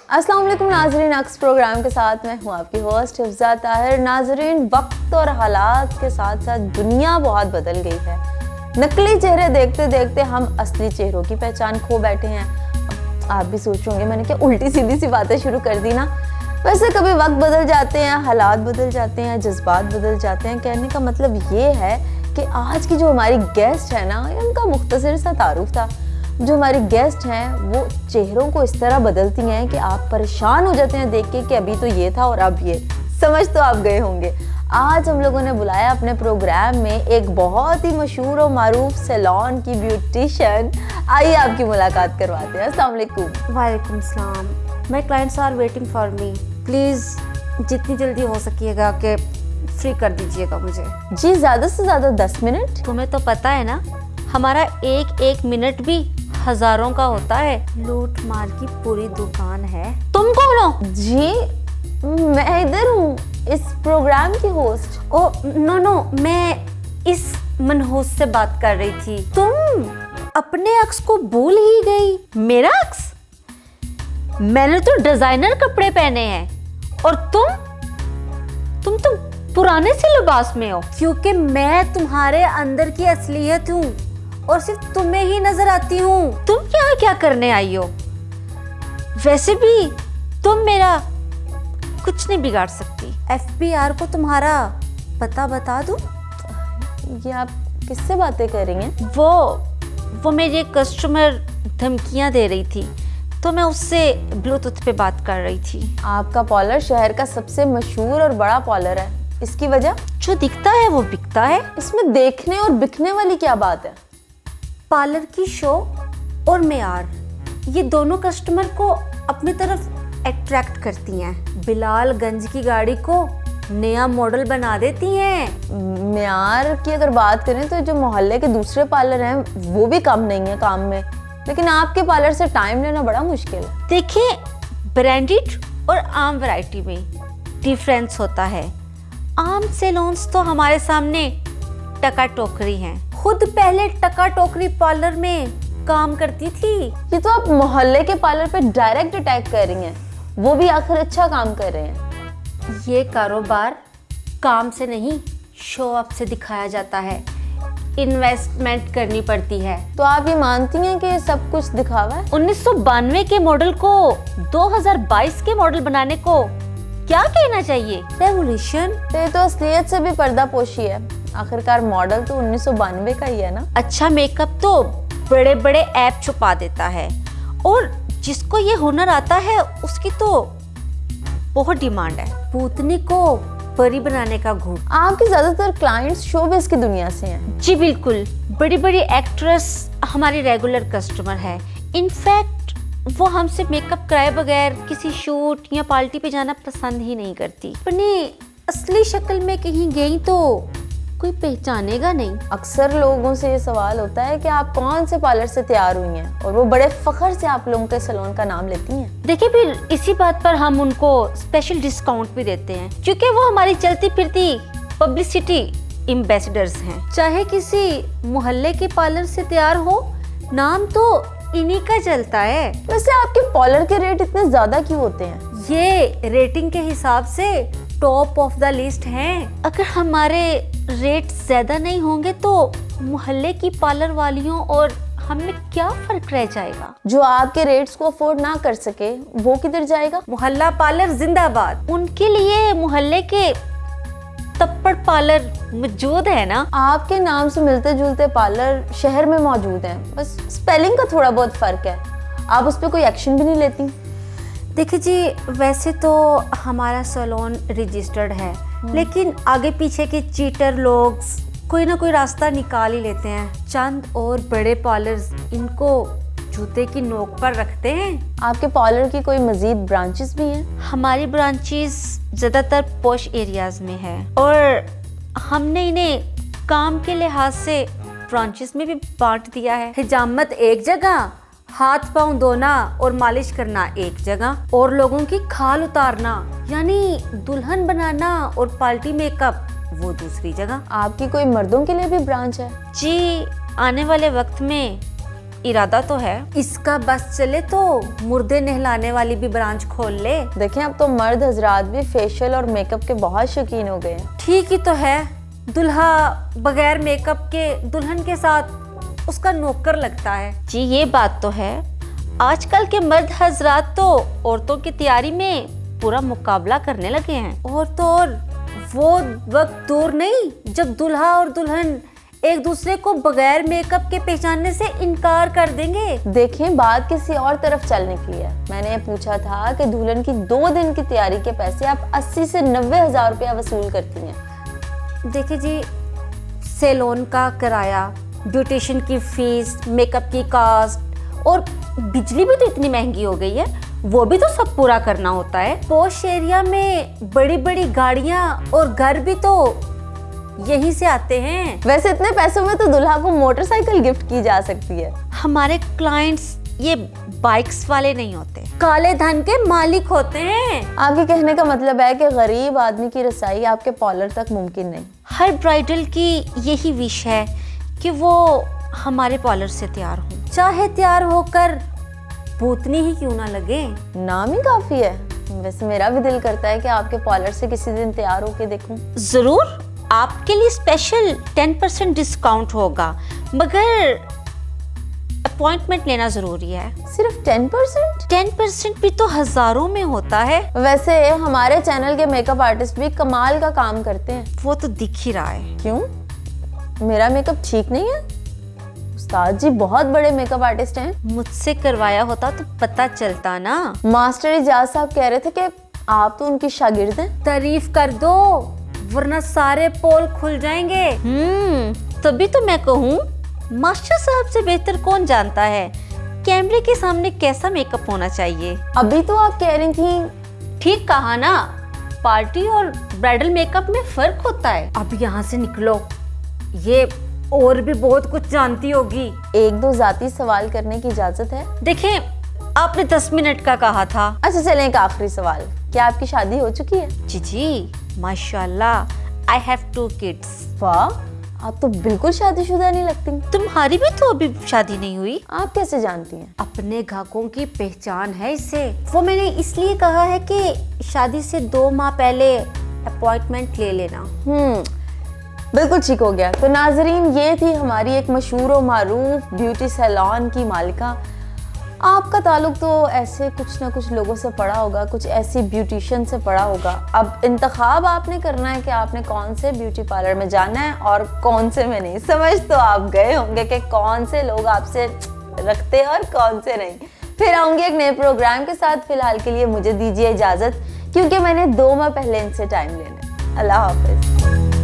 अस्सलाम वालेकुम नाज़रीन, अक्स प्रोग्राम के साथ मैं हूँ आपकी होस्ट हिफ्ज़ा ताहिर। नाज़रीन, वक्त और हालात के साथ साथ दुनिया बहुत बदल गई है। नकली चेहरे देखते देखते हम असली चेहरों की पहचान खो बैठे हैं। आप भी सोच होंगे मैंने क्या उल्टी सीधी सी बातें शुरू कर दी ना। वैसे कभी वक्त बदल जाते हैं, हालात बदल जाते हैं, जज्बात बदल जाते हैं। कहने का मतलब ये है कि आज की जो हमारी गेस्ट है ना, उनका मुख्तसर सा तारुफ था। जो हमारी गेस्ट हैं वो चेहरों को इस तरह बदलती हैं कि आप परेशान हो जाते हैं देख के कि अभी तो ये था और अब ये। समझ तो आप गए होंगे। आज हम लोगों ने बुलाया अपने प्रोग्राम में एक बहुत ही मशहूर और मारूफ सैलून की ब्यूटिशियन। आइए आपकी मुलाकात करवाते हैं। अस्सलाम वालेकुम। वालेकुम सलाम। My clients are waiting for me. Please जितनी जल्दी हो सकिएगा कि फ्री कर दीजिएगा मुझे। जी, ज़्यादा से ज़्यादा 10 मिनट। तुम्हें तो पता है ना, हमारा एक एक मिनट भी हजारों का होता है। लूट मार की पूरी दुकान है। तुम कौन हो? जी, मैं इधर हूँ, इस प्रोग्राम की होस्ट। ओ नो, मैं इस मनहूस से बात कर रही थी। तुम अपने अक्स को भूल ही गई। मेरा अक्स? मैंने तो डिजाइनर कपड़े पहने हैं और तुम तो पुराने से लिबास में हो। क्योंकि मैं तुम्हारे अंदर की असलियत हूँ और सिर्फ तुम्हें ही नजर आती हूँ। तुम यहाँ क्या करने आई हो? वैसे भी तुम मेरा कुछ नहीं बिगाड़ सकती। FBI को तुम्हारा पता बता दूं? ये आप किससे बातें कर रही हैं? वो मेरी कस्टमर धमकियां दे रही थी तो मैं उससे ब्लूटूथ पे बात कर रही थी। आपका पार्लर शहर का सबसे मशहूर और बड़ा पार्लर है, इसकी वजह? जो दिखता है वो बिकता है। इसमें देखने और बिकने वाली क्या बात है? पार्लर की शो और मेयार, ये दोनों कस्टमर को अपनी तरफ अट्रैक्ट करती हैं। बिलालगंज की गाड़ी को नया मॉडल बना देती हैं। मेयार की अगर बात करें तो जो मोहल्ले के दूसरे पार्लर हैं वो भी कम नहीं है काम में, लेकिन आपके पार्लर से टाइम लेना बड़ा मुश्किल है। देखिए, ब्रांडेड और आम वैरायटी में डिफरेंस होता है। आम सैलून्स तो हमारे सामने टका टोकरी हैं। खुद पहले टका टोकरी पार्लर में काम करती थी। ये तो आप मोहल्ले के पार्लर पे डायरेक्ट अटैक कर रही हैं, वो भी आखिर अच्छा काम कर रहे हैं। ये कारोबार काम से नहीं, शो अप से दिखाया जाता है। इन्वेस्टमेंट करनी पड़ती है। तो आप ये मानती हैं कि ये सब कुछ दिखावा है? 1992 के मॉडल को 2022 के मॉडल बनाने को क्या कहना चाहिए? रेवोल्यूशन। ये तो असलियत से भी पर्दापोशी है। आखिरकार मॉडल तो 1992 का ही है ना। अच्छा मेकअप तो बड़े बड़े ऐप छुपा देता है और जिसको ये हुनर आता है उसकी तो बहुत डिमांड है। भूतनी को परी बनाने का गुण। आपके ज्यादातर क्लाइंट्स शोबिज़ की दुनिया से हैं? जी बिल्कुल, बड़ी बड़ी एक्ट्रेस हमारी रेगुलर कस्टमर है। इनफैक्ट वो हमसे मेकअप कराए बगैर किसी शूट या पार्टी पे जाना पसंद ही नहीं करती। अपनी असली शक्ल में कहीं गई तो कोई पहचानेगा नहीं। अक्सर लोगों से ये सवाल होता है कि आप कौन से पार्लर से तैयार हुई हैं, और वो बड़े फख्र से आप लोगों के सैलून का नाम लेती हैं। देखिए, फिर इसी बात पर हम उनको स्पेशल डिस्काउंट भी देते हैं क्योंकि वो हमारी चलती फिरती पब्लिसिटी एम्बेसडर्स हैं। चाहे किसी मोहल्ले के पार्लर से तैयार हो, नाम तो इन्हीं का चलता है। वैसे आपके पार्लर के रेट इतने ज्यादा क्यों होते हैं? ये रेटिंग के हिसाब से टॉप ऑफ द लिस्ट हैं। अगर हमारे रेट ज्यादा नहीं होंगे तो मोहल्ले की पार्लर वालियों और हमें क्या फर्क रह जाएगा? जो आपके रेट्स को अफोर्ड ना कर सके वो किधर जाएगा? मोहल्ला पार्लर जिंदाबाद। उनके लिए मोहल्ले के तप्पड़ पार्लर मौजूद है ना। आपके नाम से मिलते जुलते पार्लर शहर में मौजूद हैं, बस स्पेलिंग का थोड़ा बहुत फर्क है। आप उस पर कोई एक्शन भी नहीं लेती? देखिए जी, वैसे तो हमारा सैलून रजिस्टर्ड है, लेकिन आगे पीछे के चीटर लोग कोई ना कोई रास्ता निकाल ही लेते हैं। चंद और बड़े पार्लर्स इनको जूते की नोक पर रखते हैं। आपके पार्लर की कोई मजीद ब्रांचेस भी हैं? हमारी ब्रांचेस ज्यादातर पॉश एरियाज में है और हमने इन्हें काम के लिहाज से ब्रांचेस में भी बांट दिया है। हिजामत एक जगह, हाथ पांव धोना और मालिश करना एक जगह, और लोगों की खाल उतारना यानी दुल्हन बनाना और पार्टी मेकअप वो दूसरी जगह। आपकी कोई मर्दों के लिए भी ब्रांच है? जी, आने वाले वक्त में इरादा तो है। इसका बस चले तो मुर्दे नहलाने वाली भी ब्रांच खोल ले। देखें अब तो मर्द हजरात भी फेशियल और मेकअप के बहुत शौकीन हो गए हैं। ठीक ही तो है, दुल्हा बगैर मेकअप के दुल्हन के साथ उसका नौकर लगता है। जी ये बात तो है, आजकल के मर्द हजरात तो औरतों की तैयारी में पूरा मुकाबला करने लगे हैं। और तो और वो वक्त दूर नहीं जब दुल्हा और दुल्हन एक दूसरे को बगैर मेकअप के पहचानने से इनकार कर देंगे। देखें बात किसी और तरफ चल निकली है। मैंने ये पूछा था कि दुल्हन की 2 दिन की तैयारी के पैसे आप 80 से 90 हज़ार रुपया वसूल करती हैं। देखिए जी, सैलून का किराया, ब्यूटिशियन की फीस, मेकअप की कॉस्ट और बिजली भी तो इतनी महंगी हो गई है, वो भी तो सब पूरा करना होता है। पॉश एरिया में बड़ी बड़ी गाड़ियां और घर भी तो यहीं से आते हैं। वैसे इतने पैसों में तो दुल्हा को मोटरसाइकिल गिफ्ट की जा सकती है। हमारे क्लाइंट्स ये बाइक्स वाले नहीं होते, काले धन के मालिक होते हैं। आपके कहने का मतलब है कि गरीब आदमी की रसाई आपके पार्लर तक मुमकिन नहीं। हर ब्राइडल की यही विश है कि वो हमारे पार्लर से तैयार हो, चाहे तैयार होकर भूतनी ही क्यों ना लगे। नाम ही काफी है। वैसे मेरा भी दिल करता है कि आपके पार्लर से किसी दिन तैयार होके देखूं। जरूर, आपके लिए स्पेशल 10% डिस्काउंट होगा, मगर अपॉइंटमेंट लेना जरूरी है। सिर्फ 10%? 10% भी तो हजारों में होता है। वैसे हमारे चैनल के मेकअप आर्टिस्ट भी कमाल का काम करते हैं। वो तो दिख ही रहा है। क्यों, मेरा मेकअप ठीक नहीं है? उस्ताद जी बहुत बड़े मेकअप आर्टिस्ट हैं। मुझसे करवाया होता तो पता चलता ना। मास्टर इजाज साहब कह रहे थे कि आप तो उनकी शागिर्द हैं। तारीफ कर दो वरना सारे पोल खुल जाएंगे। तभी तो मैं कहूँ, मास्टर साहब से बेहतर कौन जानता है कैमरे के सामने कैसा मेकअप होना चाहिए। अभी तो आप कह रही थी। ठीक कहा ना, पार्टी और ब्राइडल मेकअप में फर्क होता है। अब यहाँ से निकलो, ये और भी बहुत कुछ जानती होगी। 1-2 जाती सवाल करने की इजाजत है? देखें, आपने 10 मिनट का कहा था। अच्छा चलें, एक आखिरी सवाल, क्या आपकी शादी हो चुकी है? जी माशाल्लाह, आई हैव 2 किड्स। वाह, आप तो बिल्कुल शादीशुदा नहीं लगती। तुम्हारी भी तो अभी शादी नहीं हुई। आप कैसे जानती हैं? अपने ग्राहकों की पहचान है इससे। वो मैंने इसलिए कहा है कि शादी से 2 माह पहले अपॉइंटमेंट ले लेना। बिल्कुल ठीक हो गया। तो नाजरीन, ये थी हमारी एक मशहूर और मारूफ ब्यूटी सैलून की मालिका। आपका ताल्लुक तो ऐसे कुछ ना कुछ लोगों से पड़ा होगा, कुछ ऐसी ब्यूटिशियन से पड़ा होगा। अब इंतखाब आपने करना है कि आपने कौन से ब्यूटी पार्लर में जाना है और कौन से में नहीं। समझ तो आप गए होंगे कि कौन से लोग आपसे रखते हैं और कौन से नहीं। फिर आऊँगी एक नए प्रोग्राम के साथ। फिलहाल के लिए मुझे दीजिए इजाज़त, क्योंकि मैंने 2 माह पहले इनसे टाइम लेना है। अल्लाह हाफिज़।